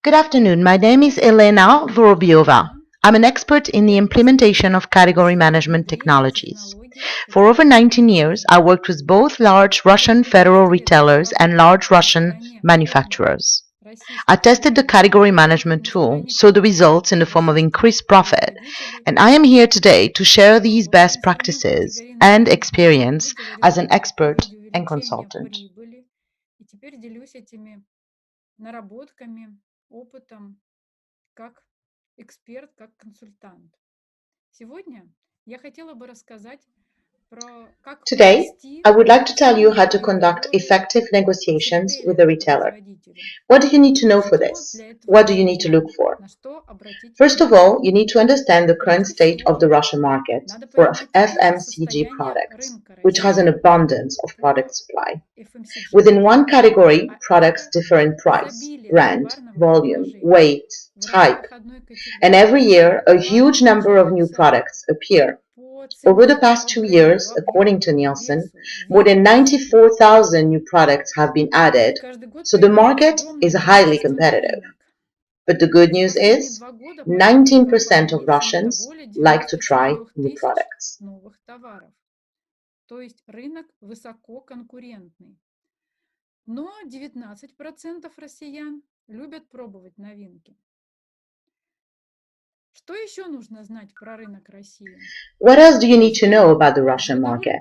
Good afternoon. My name is Elena Vorobiova. I'm an expert in the implementation of category management technologies. For over 19 years, I worked with both large Russian federal retailers and large Russian manufacturers. I tested the category management tool, saw the results in the form of increased profit, and I am here today to share these best practices and experience as an expert and consultant. Today, I would like to tell you how to conduct effective negotiations with a retailer. What do you need to know for this? What do you need to look for? First of all, you need to understand the current state of the Russian market for FMCG products, which has an abundance of product supply. Within one category, products differ in price, brand, volume, weight, type, and every year a huge number of new products appear. Over the past 2 years, according to Nielsen, more than 94,000 new products have been added, so the market is highly competitive. But the good news is 19% of Russians like to try new products. What else do you need to know about the Russian market?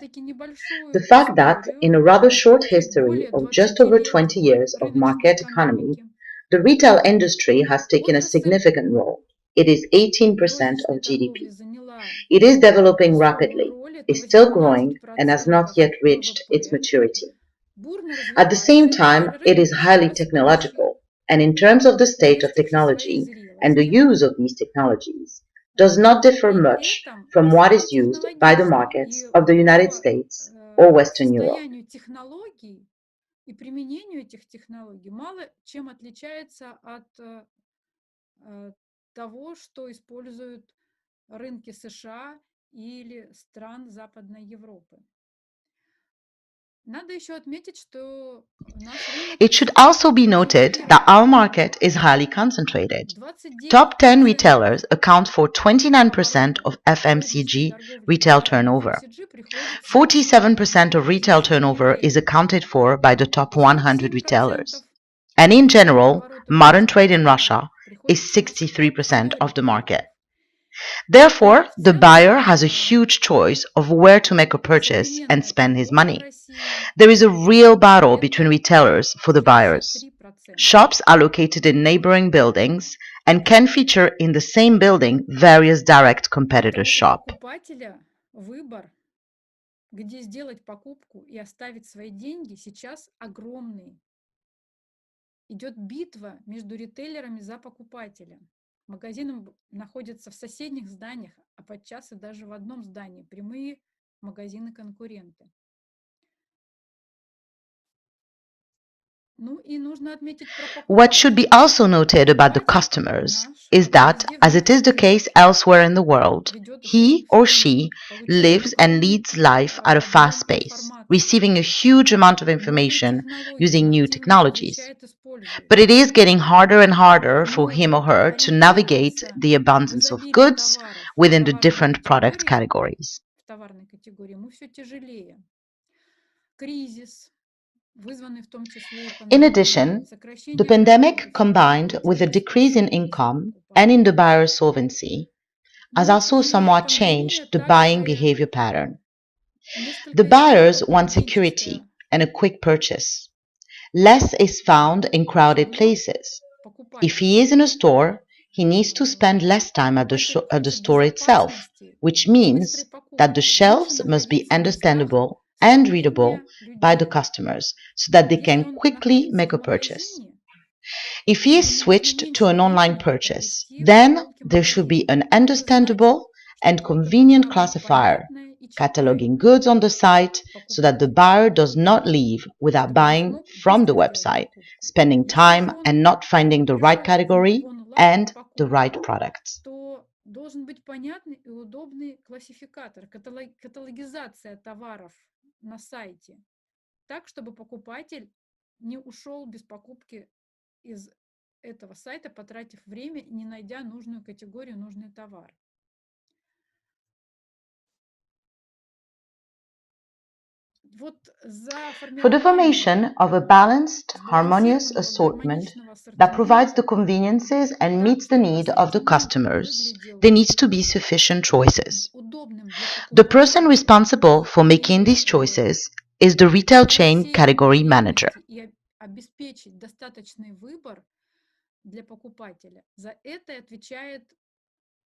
The fact that, in a rather short history of just over 20 years of market economy, the retail industry has taken a significant role. It is 18% of GDP. It is developing rapidly, is still growing, and has not yet reached its maturity. At the same time, it is highly technological, and in terms of the state of technology and the use of these technologies, does not differ much from what is used by the markets of the United States or Western Europe. It should also be noted that our market is highly concentrated. Top 10 retailers account for 29% of FMCG retail turnover. 47% of retail turnover is accounted for by the top 100 retailers. And in general, modern trade in Russia is 63% of the market. Therefore, the buyer has a huge choice of where to make a purchase and spend his money. There is a real battle between retailers for the buyers. Shops are located in neighboring buildings and can feature in the same building various direct competitors' shops. What should be also noted about the customers is that, as it is the case elsewhere in the world, he or she lives and leads life at a fast pace, receiving a huge amount of information using new technologies. But it is getting harder and harder for him or her to navigate the abundance of goods within the different product categories. In addition, the pandemic combined with a decrease in income and in the buyer's solvency has also somewhat changed the buying behavior pattern. The buyers want security and a quick purchase. Less is found in crowded places. If he is in a store, he needs to spend less time at the store itself, which means that the shelves must be understandable and readable by the customers so that they can quickly make a purchase. If he is switched to an online purchase, then there should be an understandable and convenient classifier, cataloging goods on the site so that the buyer does not leave without buying from the website, spending time and not finding the right category and the right products. этого сайта, потратив время и не найдя нужную категорию, нужный товар. Вот за For the формирование formation of a balanced, harmonious сбалансированного assortment гармоничного that provides ассортимента the conveniences and так, meets the чтобы need of the ассортимент customers, выглядел there needs to be sufficient choices. удобным для The person покупателя responsible for making и these choices is the retail создать chain все эти category manager. возможности и обеспечить достаточный выбор для покупателя. За это отвечает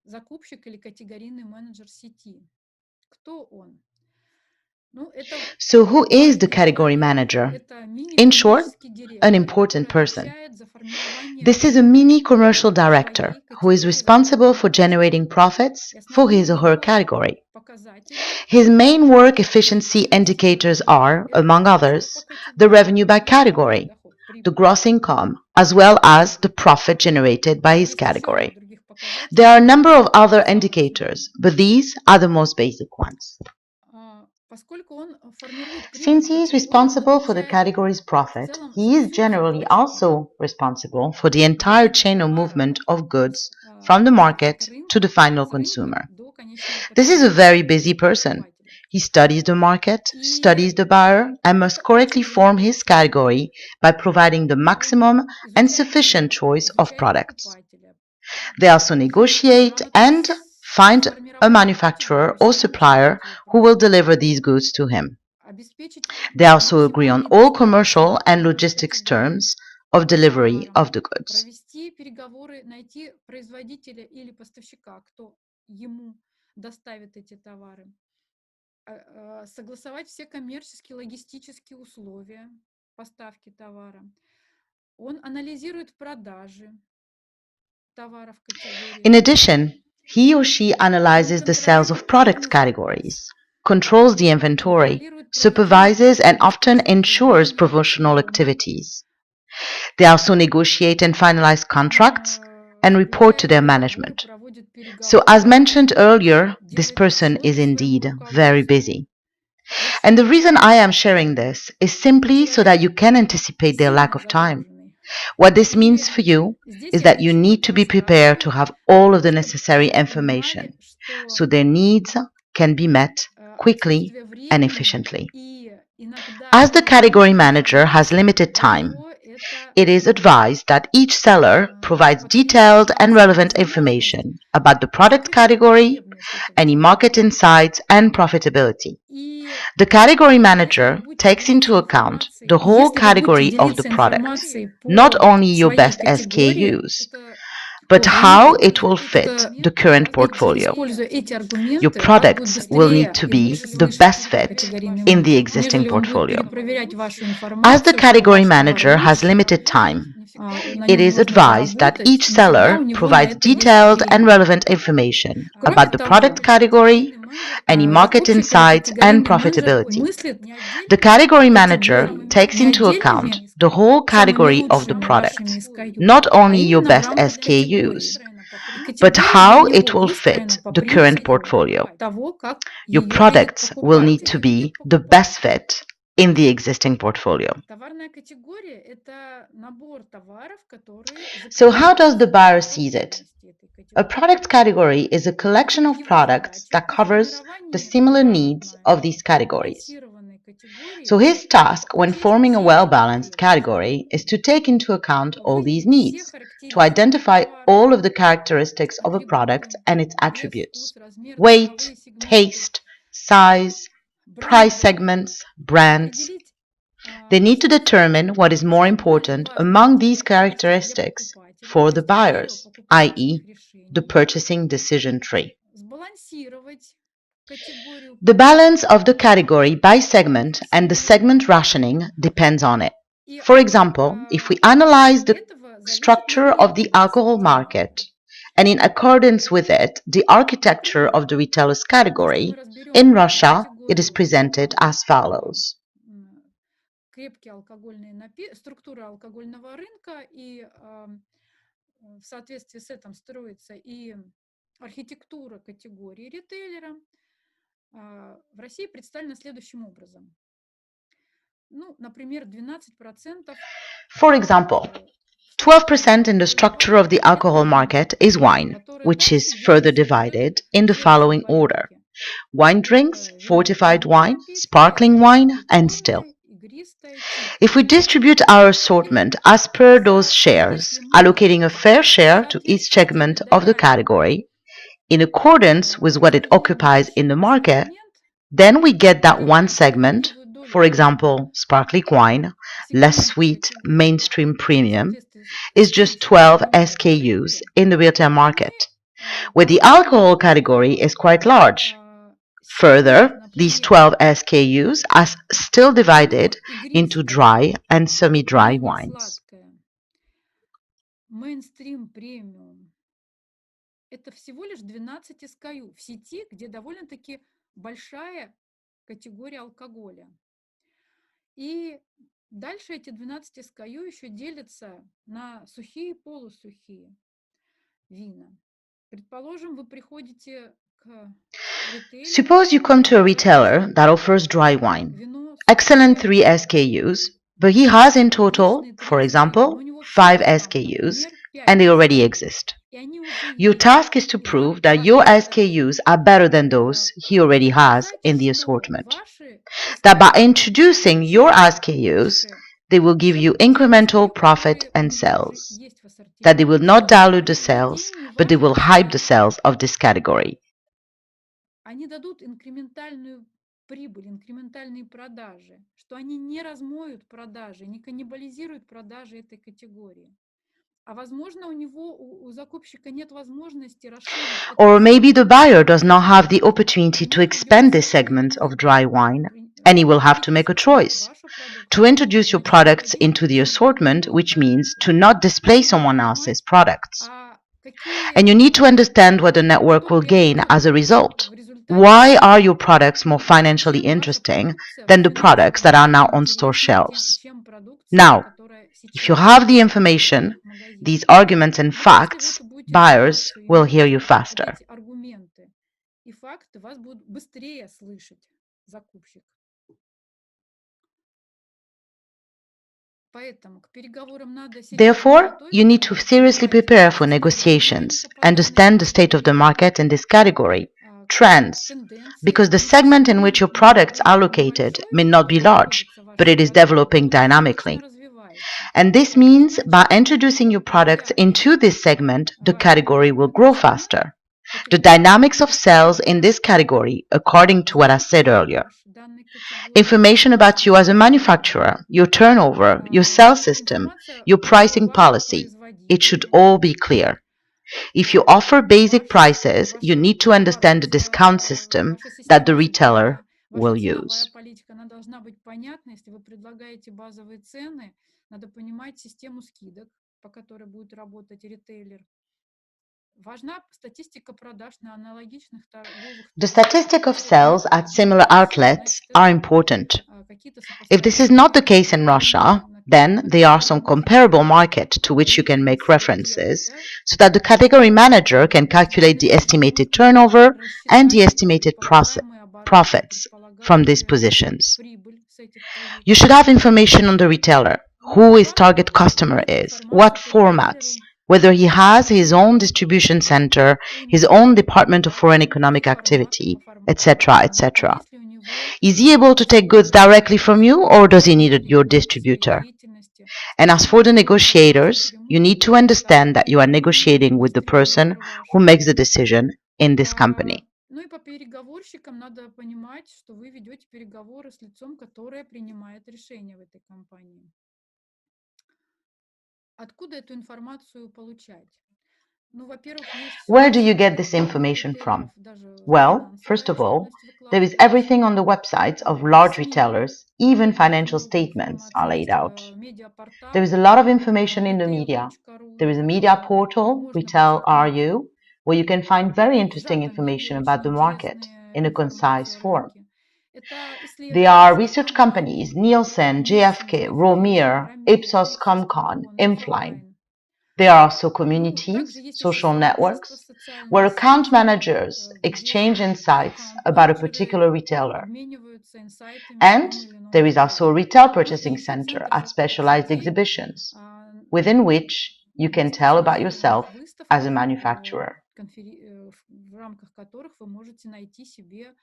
закупщик или категорийный менеджер сети. Кто он? Ну, это So, who is the важный category человек, manager? это In short, мини-коммерческий an директор, important который person. отвечает за формирование This is a mini прибыли commercial director своей who is категории responsible for закупленных. generating profits И for his основные or her его category. показатели His main work efficiency indicators контролируются. are, Это among доход по others, the категории, revenue by category, доход, the прибыль. gross income, as well as the profit generated by his Есть еще ряд category. других There are a показателей, number of которые other касаются indicators, but these are the most basic ones. Поскольку он формирует прибыль Since he is категории, он responsible for the отвечает category's в profit, целом за he is всю generally цепочку also responsible for the entire движения chain of товара movement of goods from the от market to the рынка, final с рынка consumer. до конечного This is a потребителя, very busy до person. покупателя. He studies the market, И studies the buyer, and must это correctly очень form занятой his человек. category by providing the maximum Он and изучает sufficient рынок, choice of изучает products. покупателя, They also negotiate грамотно and find a сформировать эту manufacturer категорию, or сегментировать supplier ее who will правильно, deliver these goods to him. обеспечить They also agree on максимальной all commercial доступности and этой logistics категории terms of delivery товарам, of the goods. провести переговоры, найти производителя или поставщика, кто ему доставит эти товары, согласовать все коммерческие, логистические условия поставки товара. Он анализирует продажи товаров In категории. addition, he or she Он analyzes the sales of контролирует product товарный запас, categories, controls the inventory, контролирует проведение supervises and often экспортных ensures предложений promotional аукционов, activities. They also negotiate and finalize contracts and report to заключает their договоры, management. проводит So, as переговоры, mentioned earlier, this делает person is отчеты своему indeed very руководству. busy. В And the общем, reason I am sharing this is simply so that человек you can anticipate their lack сильно of time. загруженный. What this И means for you здесь is я that you ключевой need to be prepared to рассказываю, have all of the чтобы necessary вы понимали, information что so their needs can be met quickly отсутствие and времени efficiently. и иногда As the category необходимость manager has информации limited для time, него это it is advised that each seller provides detailed and потребность, relevant возможность information about the product закрыть category, потребность этого any market человека. insights, and profitability. И The category если вы manager будете takes делиться into account информацией, the whole если вы будете category of the делиться product, информацией not по only your своей best категории, SKUs, это but how рынку, it will fit the current portfolio. используя эти Your аргументы, вас будет products will need быстрее to и be лучше the слышать best fit категорийный in the менеджер, existing нежели он будет portfolio. перепроверять вашу As the информацию, что category ваш товар manager has лучше, limited time, на it нем is можно advised that заработать. each Не всегда seller у него на provides это есть detailed and время. relevant information Кроме about the того, product category, категорийный менеджер, any market закупщик или insights, and категорийный менеджер profitability. мыслит не The отдельными category manager категориями, takes не into account отдельными the whole самыми category of the лучшими вашими product, SKU, not а only your именно в best рамках SKUs, категории. И but категория для how it него will fit выстроена по the current принципу portfolio. того, как Your ее видит products will need покупатель. to be the best fit in the existing portfolio. Товарная категория – это набор товаров, которые So, how does the закрывают buyer sees it? потребности этой A категории. product category is a collection of Его products задача that при covers the формировании similar needs грамотной, of these categories. сбалансированной So, категории his task when учесть forming a все well эти balanced потребности, category is to take into account all these выявить все needs, to характеристики identify товара, all of the characteristics of a product атрибуты, and its вес, attributes: вкус, размер, weight, ценовые сегменты, taste, size, price бренды, segments, brands. определить They need to последствия, determine what is more что более important важно among эти these характеристики для characteristics покупателя, for то the есть дерево buyers, покупательских i.e., the решений, purchasing decision tree. сбалансировать категорию The по balance of the category by segment and the segment сегментам. rationing depends on it. И For от example, if we analyze the этого зависит structure of the эффективность alcohol market, ассортимента. and in accordance with it, the architecture Например, of the retailer's если мы category, in разберем Russia, it is категорию presented as follows. крепкие алкогольные напитки, структура алкогольного рынка, и в соответствии с этим строится и архитектура категории ритейлера, в России представлена следующим образом. Ну, например, 12% For example, 12% in the structure of the alcohol market is wine, которая which is дальше further делится в divided in the следующем following order: порядке. wine drinks, Это fortified виноградные wine, напитки, sparkling wine, and still. алкогольное, игристое, тихое. If we distribute our assortment as per those shares, Если мы allocating a fair share to each segment соответствователи of the давали category, in accordance with what it определенный occupies in the market, ассортимент, then we get that one тогда segment, справедливую долю for example, sparkling wine, less сегментной sweet, категории mainstream в premium, соответствии is с just тем, что 12 принимают на SKUs рынке, in the retail мы market, where the получаем alcohol category is quite large. сегмент, Further, these например, 12 SKUs are still вино divided into игристое, dry and semi-dry менее wines. сладкое, мейнстрим премиум. Это всего лишь 12 SKU в сети, где довольно-таки большая категория алкоголя. И дальше эти 12 SKU еще делятся на сухие и полусухие вина. Предположим, вы приходите к ритейлеру, Suppose you come to a retailer говорите, that offers dry wine. вино Excellent сухое, 3 SKUs, but he has in total, отличные 3 for SKU, но example, у него 5 всего там, SKUs, например, 5 and they already SKU. exist. И они уже Your есть. task is to И вам prove that your важно SKUs are better than those he already has доказать, in the что assortment. ваши That by SKU introducing your лучше, SKUs, выше, they will give чем you те incremental SKU, profit которые у and него уже sales. есть в That they will ассортименте. not dilute the Их sales, поведению but they will важно, hype the что sales of this category. они дадут инкрементальную прибыль, инкрементальные продажи, что они не размоют продажи, не каннибализируют продажи этой категории. А возможно, у закупщика нет возможности расширить этот Or maybe the сегмент buyer does not продаж. have the opportunity to Ему expand this придется segment of выбрать, dry wine, and he will have to либо make a ассортировать choice вашу to продукцию, introduce your либо products переходить into к the другому assortment, виду which means to продукции. not display Вам надо someone else's понимать, products. And какие, you need to understand what the network что will gain as a приобретет result. в результате Why are этого, your products more financially чем ваша interesting продукция в than the products that зависимости are now будет on store интереснее, shelves? чем продукция, Now, которая if you сейчас have the находится в information, ваших магазинах. these arguments and Вот если вы facts, эту будете buyers информацию will hear иметь, you вот faster. эти аргументы и факты, вас будут быстрее слышать закупщик. Поэтому к переговорам надо серьезно Therefore, you need готовиться, to надо seriously понимать prepare for состояние negotiations, рынка по данной understand the state of the категории, market in this category, trends, тенденции, because the потому что segment in which сегмент your может products are быть located may небольшой, not be где large, находятся but ваши it is продукты, developing но динамично dynamically. развивается. And this А это means by значит, introducing your products войдя into this segment, the ваши category товары в will этот grow сегмент, faster. The потребитель dynamics of sales in ускорится, this category, according to what I рост said earlier. продаж данной категории Information about you as a ускорится. manufacturer, your turnover, your sales system, Информация your о pricing вас, policy, it should производителе, all be clear. If you offer basic prices, you ваша need to understand the discount system ваша that the система retailer сбыта, ваша will ценовая use. политика, она должна быть понятна. Если вы предлагаете базовые цены, надо понимать систему скидок, по которой будет работать ритейлер. Важна статистика продаж на аналогичных торговых The точках, statistic of чтобы sales иметь at similar ориентир. outlets Значит, are это important. какие-то If this is not the сопоставимые case in рынки, Russia, then на there are которые вы some можете comparable markets to which you can make сориентировать, references да? so that the category manager can calculate the Соответственно, estimated можно turnover and the рассчитать estimated предполагаемые обороты, profits from these предполагаемую positions. прибыль с этих You should позиций. have information on the retailer, Ну, who his вам target customer иметь is, what информацию по formats, ритейлеру, whether he has his own distribution center, какой у his него own department of foreign economic каких форматов activity, etc., и etc. есть ли у него Is he able to take goods directly from you or does he need your регламент своей distributor? деятельности. And as for Можно the ли торговать negotiators, you напрямую need to или understand that ставить you are negotiating with the person дистрибьютора who вашего. makes the decision in this company. Ну и по переговорщикам надо понимать, что вы ведете переговоры с лицом, которое принимает решение в этой компании. Откуда эту информацию получать? Ну, во-первых, есть все Where на do you get сайтах this многих information ритейлеров, from? даже Well, first финансовая of all, отчетность there is выкладывается. everything on the websites of В large СМИ retailers, even есть financial много statements are информации. laid Есть out. There медиапортал is a lot of information in the media. retail.ru, There на is a media котором portal, можно Retail почерпнуть RU, where you can find very в interesting сжатом виде information about очень the market интересную in a concise информацию о form. рынке. Это There are исследовательские research компании, companies Nielsen, Nielsen, GfK, GfK, Romir, Barometer, Ipsos Ipsos, Comcon, Comcon, Infline. Infoline. There are also Ну, также communities, есть еще social сообщества в networks, where социальной account сети, managers где exchange insights about a аккаунт-менеджеры particular retailer. обмениваются инсайтами о And том или ином there is ритейлере. also a retail Ну и purchasing еще center центр at жестких specialized сетей, exhibitions. within which you can tell about специализированных yourself as a выставках, manufacturer. в рамках которых вы можете найти себе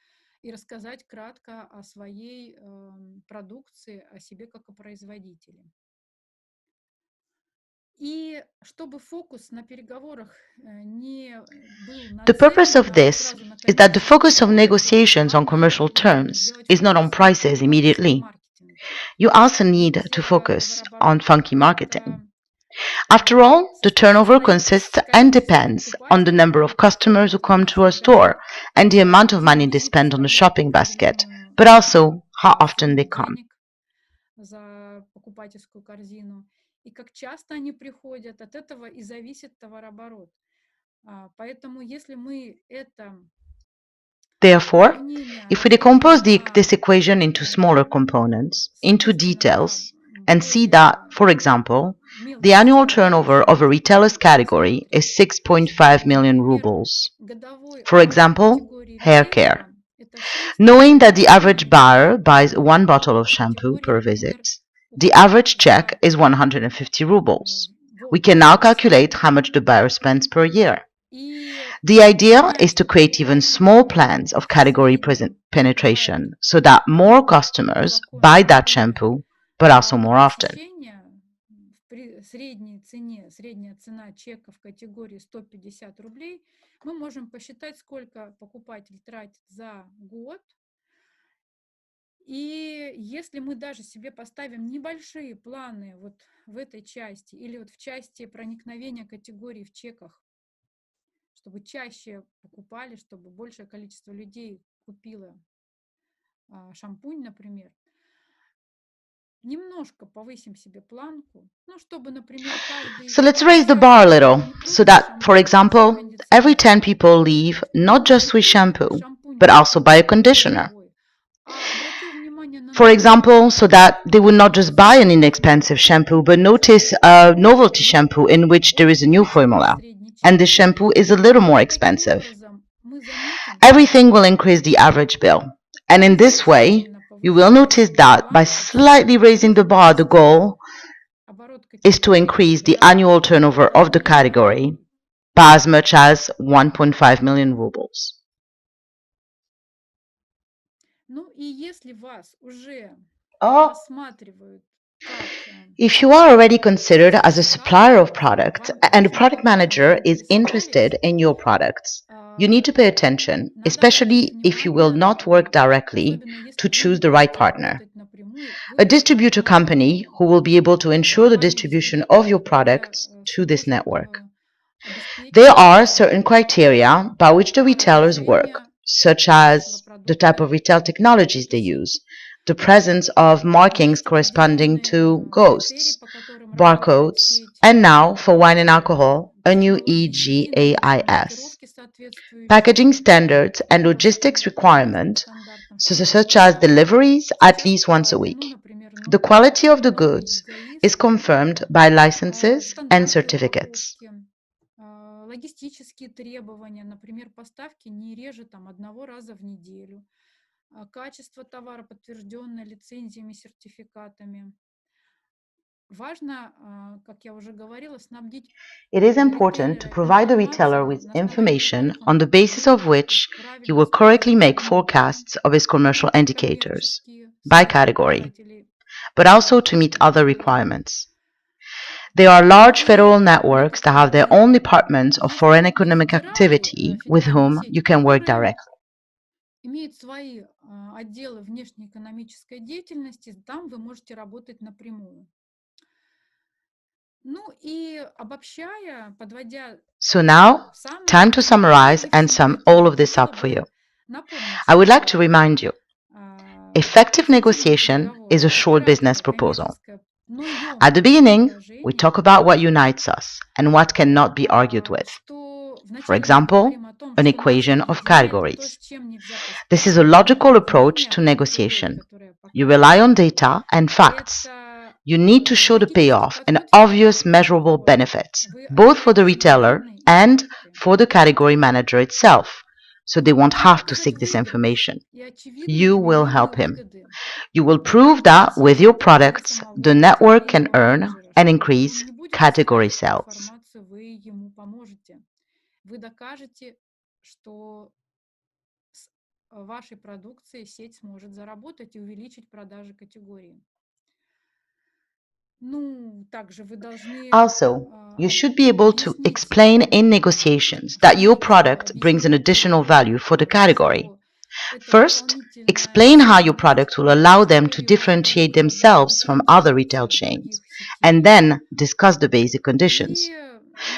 и рассказать кратко о своей продукции, о себе как о производителе. И чтобы фокус на переговорах не был The purpose нацелен of this сразу на is that the коммерческие focus of условия, negotiations on главное commercial terms сделать is not on фокус на prices переговорческий immediately. маркетинг. You also need Ведь to focus on товарооборот– funky marketing. это After all, the turnover состоит consists из and количества depends on the покупателей, number of которые customers who приходят в come ваш to a store магазин, and the amount of где money they визит spend on the составляет shopping basket, определенную but also how often they сумму come. денег за покупательскую корзину, и как часто они приходят, от этого и зависит товарооборот. Поэтому если мы это Therefore, уравнение if we разделим decompose на, this equation into smaller components, into соответственно, на details, and see that, более for example, the мелкие annual цифровые turnover of a единицы, retailer's мы category посмотрим, is 6.5 что, million например, rubles. годовой For оборот example, категории hair care. ритейлера– это 6 Knowing that the почти average buyer миллионов buys рублей. one bottle of shampoo Категория, per например, visit, the уход average check за is 150 rubles. We can now волосами. calculate how much the buyer spends per year. И The idea is понять, to create even покупает small ли plans of в category среднем, покупает penetration so that more по customers buy закону that более shampoo, but also на more often. посещение при средней цене, средняя цена чека в категории 150 рублей, мы можем посчитать, сколько покупатель тратит за год. И если мы даже себе поставим небольшие планы вот в этой части или вот в части проникновения категорий в чеках, чтобы чаще покупали, чтобы большее количество людей купило шампунь, например, немножко повысим себе планку, ну, чтобы, например, So каждый let's raise the bar a человек little не so просто that, for шампунь получил example, every 10 кондиционер, people leave not не just with просто shampoo, шампунь but also купил buy a conditioner. дорогой, а обратил внимание на For новинку, example, so that they will not just buy an посмотрел inexpensive shampoo, but лучшие notice a novelty технологии, shampoo in which there is a new увеличивая formula, средний and чек. this shampoo is a little more И таким expensive. образом мы заметим, Everything что will increase the average bill. And in this way, незначительно you will повышая notice свою that by планку, slightly мы raising the можем bar, the увеличить goal оборот is to категории increase the до annual turnover of the 1 миллиона category рублей. by as much as 1.5 million rubles. Ну и если вас уже Oh. рассматривают как If you are already considered as a supplier поставщика, of и products вам and a очень product хорошо manager is заинтересовались, interested in your products, you need а, to pay attention, надо обратить especially if you will внимание, not work directly, особенно если to вы не choose the right будете partner. работать напрямую, A вы distributor company who will be able to ensure the компания, distribution of дистрибьютор– your это products to this способ network. There обеспечить are certain criteria by which the retailers work, продвижение such вашего as the type of продукта retail technologies they в use, сети. the presence of markings Есть corresponding определенные to критерии, ghosts, по которым работает barcodes, сеть, and now for wine and alcohol, a new технологии сети, например, EGAIS. маркировки Packaging соответствующие, standards and logistics техническим requirement, стандартам. such Все as это deliveries at сейчас least once a введено, week. например, The quality of the новый goods is ЕГАИС, confirmed by licenses and стандарты certificates. упаковки, логистические требования, например, поставки не реже там, 1 раза в неделю, качество товара, подтвержденное лицензиями, сертификатами. Важно, как я уже говорила, снабдить It is important to ритейлера provide the retailer информацией, with на основании information которых on он the basis of будет which he правильно will correctly использовать make документы, forecasts of his commercial indicators коммерческие by свои category, показатели but also to meet other выполнять. requirements. There are Ну large и federal мне networks как that have their own федеральной, departments of есть foreign крупные economic activity with федеральные whom сети, you can work которые directly. имеют свои отделы внешнеэкономической деятельности, там вы можете работать напрямую. Ну и обобщая, подводя So now, самые time to важные summarize итоги and всего sum этого, all of this хотела up for бы you. напомнить, I would like to что remind you, effective эффективные negotiation is переговоры– a это short business краткое proposal. коммерческое, но At the емкое beginning, we предложение, talk about what unites us and what cannot be argued with. что For вначале мы example, говорим о том, an что нас equation of объединяет, то, categories. с чем нельзя This is a поспорить. logical approach to Вторая категория, negotiation. которую я You rely показывала, on data and facts. это You need to show the стратегический payoff and подход в obvious коммерческих measurable переговорах. benefits, Вы both for the опираетесь на retailer данные и and факты. for the category manager itself, so they won't Важно have to показать seek this выигрыш information. и очевидные You will примиримые help him. выгоды You will для prove that with руководителя your и для products, самого the network can категорийного earn менеджера, and что если он increase не будет category искать эту sales. информацию, вы ему поможете. Вы докажете, что с вашей продукцией сеть сможет заработать и увеличить продажи категории. Ну, также вы должны Also, you should be able to объяснить explain in negotiations that your потребителю, product brings объяснить an additional value for the category. что это First, дополнительная explain how your product will allow them to категорию, которая differentiate будет вам themselves from other retail дифференцироваться от chains, других сетей. and then discuss the basic conditions. И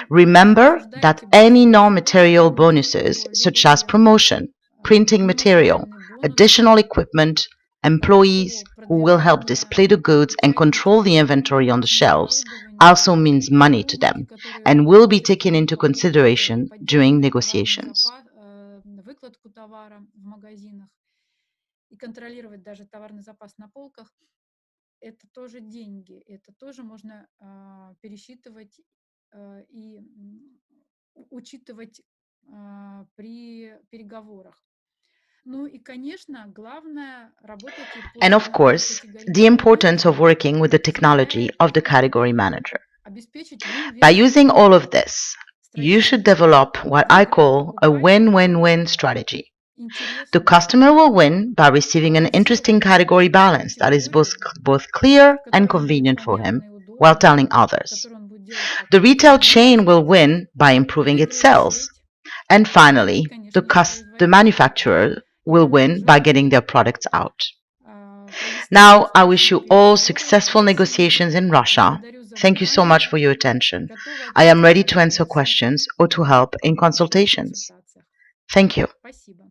Remember that обсуждайте any базовые non условия, material будь bonuses, то such as любые promotion, printing material, нематериальные бонусы, additional equipment, будь employees то who will help продвижение display the goods and control the производительности inventory on the разного shelves, оборудования, also means money to налоги, them которые and will be платят taken при into покупке, consideration during поддерживать товарный negotiations. запас, выкладку товара в магазинах и контролировать даже товарный запас на полках, это тоже деньги, это тоже можно пересчитывать и учитывать при переговорах. Ну и, конечно, главное, работайте по And of технологии course, the категорийного importance of менеджера, working with the technology позволяет of the category manager. обеспечить By win-win using all of стратегию. this, you should Стратегия develop what I выгода call a покупателю, win-win-win strategy. The интересно, customer will win by receiving an когда все interesting выбирают category эту balance that is both, категорию, both clear в and которой ему будет convenient for понятно him, и while удобно, telling в others. которой он будет делать The покупки, retail ему будет chain will нравиться. win by improving its Выиграет sales. сеть, And выиграет, finally, конечно же, the производитель. manufacturer И will win by желаю getting their products out. провести Now, I wish успешные you all переговоры в successful России. negotiations in Russia. Благодарю за Thank you so much внимание. for your attention. Готова I am ответить ready на to answer вопросы questions or to help in на consultations. консультациях. Thank you. Спасибо.